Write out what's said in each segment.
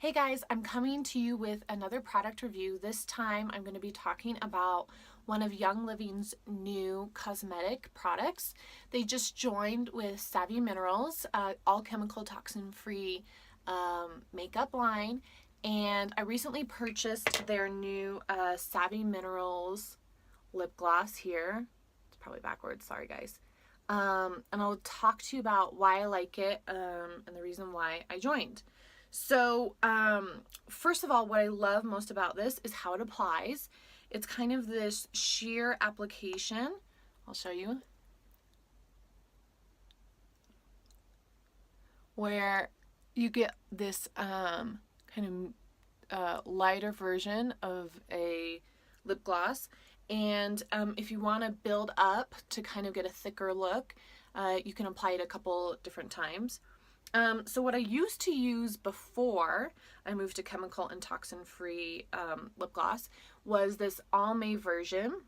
Hey guys, I'm coming to you with another product review. This time I'm going to be talking about one of Young Living's new cosmetic products. They just joined with Savvy Minerals, all chemical toxin free makeup line, and I recently purchased their new Savvy Minerals lip gloss here. It's probably backwards, sorry guys. And I'll talk to you about why I like it and the reason why I joined. So, first of all, what I love most about this is how it applies. It's kind of this sheer application. I'll show you. Where you get this kind of lighter version of a lip gloss. And if you want to build up to kind of get a thicker look, you can apply it a couple different times. So what I used to use before I moved to chemical and toxin free lip gloss was this Almay version,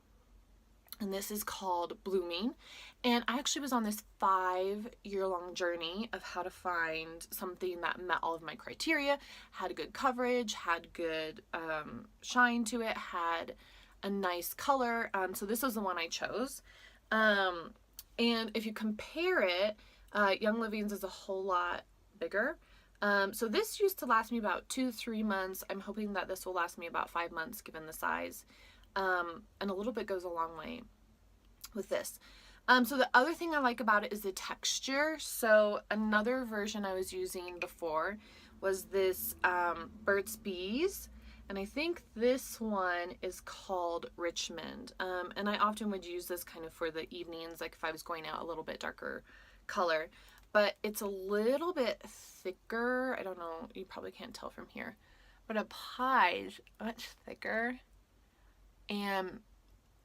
and this is called Blooming. And I actually was on this 5-year-long journey of how to find something that met all of my criteria, had good coverage, had good shine to it, had a nice color. So this was the one I chose. And if you compare it, Young Living's is a whole lot bigger. So this used to last me about 2-3 months. I'm hoping that this will last me about 5 months given the size. And a little bit goes a long way with this. So the other thing I like about it is the texture. So another version I was using before was this Burt's Bees. And I think this one is called Richmond. And I often would use this kind of for the evenings, like if I was going out a little bit darker color, but it's a little bit thicker. I don't know, you probably can't tell from here, but it applies much thicker, and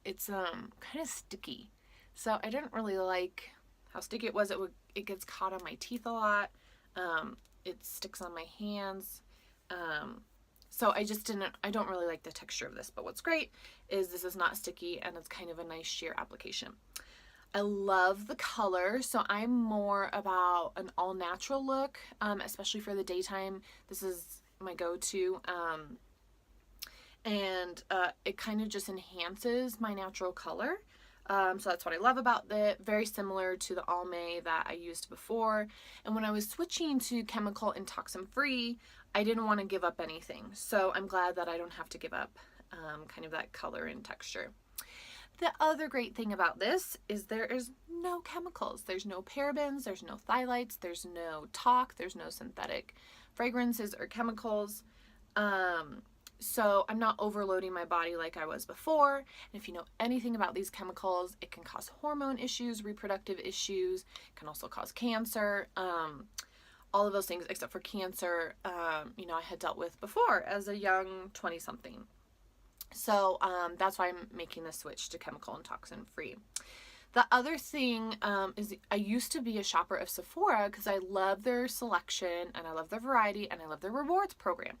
it's kind of sticky. So I didn't really like how sticky it was. It gets caught on my teeth a lot. It sticks on my hands. So I don't really like the texture of this, but what's great is this is not sticky and it's kind of a nice sheer application. I love the color, so I'm more about an all-natural look, especially for the daytime. This is my go-to, and it kind of just enhances my natural color. So that's what I love about it. Very similar to the Almay that I used before. And when I was switching to chemical and toxin-free, I didn't want to give up anything. So I'm glad that I don't have to give up kind of that color and texture. The other great thing about this is there is no chemicals. There's no parabens, there's no phthalates, there's no talc, there's no synthetic fragrances or chemicals. So I'm not overloading my body like I was before. And if you know anything about these chemicals, it can cause hormone issues, reproductive issues, it can also cause cancer. All of those things except for cancer, I had dealt with before as a young 20-something. So that's why I'm making the switch to chemical and toxin free. The other thing is I used to be a shopper of Sephora because I love their selection and I love their variety and I love their rewards program.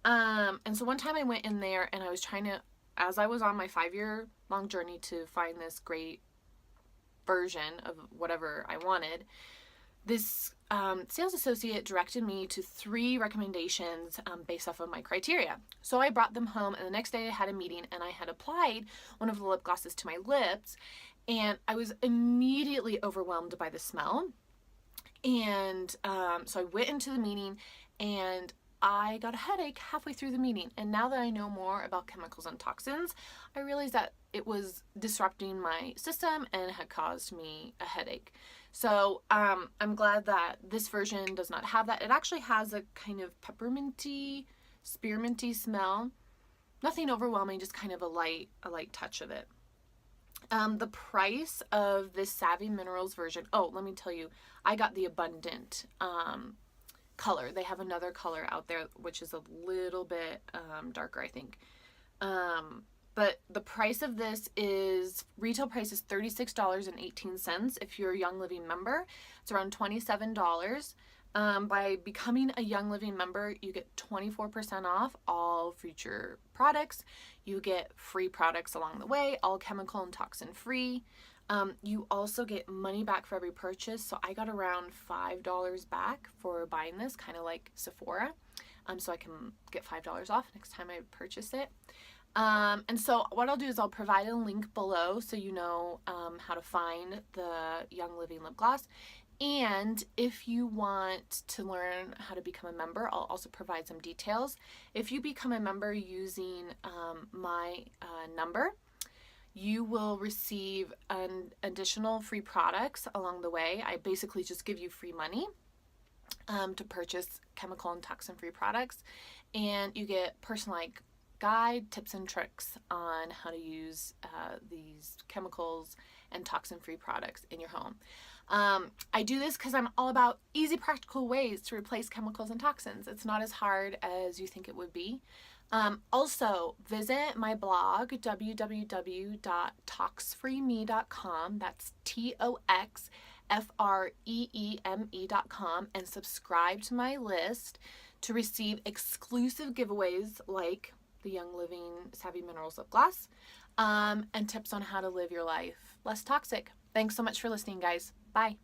And so one time I went in there and I was trying to, as I was on my 5-year-long journey to find this great version of whatever I wanted, this sales associate directed me to 3 recommendations based off of my criteria. So I brought them home, and the next day I had a meeting and I had applied one of the lip glosses to my lips, and I was immediately overwhelmed by the smell. And so I went into the meeting and I got a headache halfway through the meeting. And now that I know more about chemicals and toxins, I realized that it was disrupting my system and had caused me a headache. So I'm glad that this version does not have that. It actually has a kind of pepperminty, spearminty smell. Nothing overwhelming, just kind of a light touch of it. The price of this Savvy Minerals version, oh, let me tell you, I got the Abundant color. They have another color out there which is a little bit darker, I think. But the price of this is, retail price is $36.18 if you're a Young Living member. It's around $27. By becoming a Young Living member, you get 24% off all future products. You get free products along the way, all chemical and toxin free. You also get money back for every purchase. So I got around $5 back for buying this, kind of like Sephora. so I can get $5 off next time I purchase it. And so what I'll do is I'll provide a link below so you know how to find the Young Living lip gloss. And if you want to learn how to become a member, I'll also provide some details. If you become a member using my number, you will receive an additional free products along the way. I basically just give you free money to purchase chemical and toxin-free products, and you get personalized guide, tips, and tricks on how to use these chemicals and toxin-free products in your home. I do this because I'm all about easy, practical ways to replace chemicals and toxins. It's not as hard as you think it would be. Also, visit my blog, www.toxfreeme.com. That's TOXFREEME.com, and subscribe to my list to receive exclusive giveaways like the Young Living Savvy Minerals Lip Gloss, and tips on how to live your life less toxic. Thanks so much for listening, guys. Bye.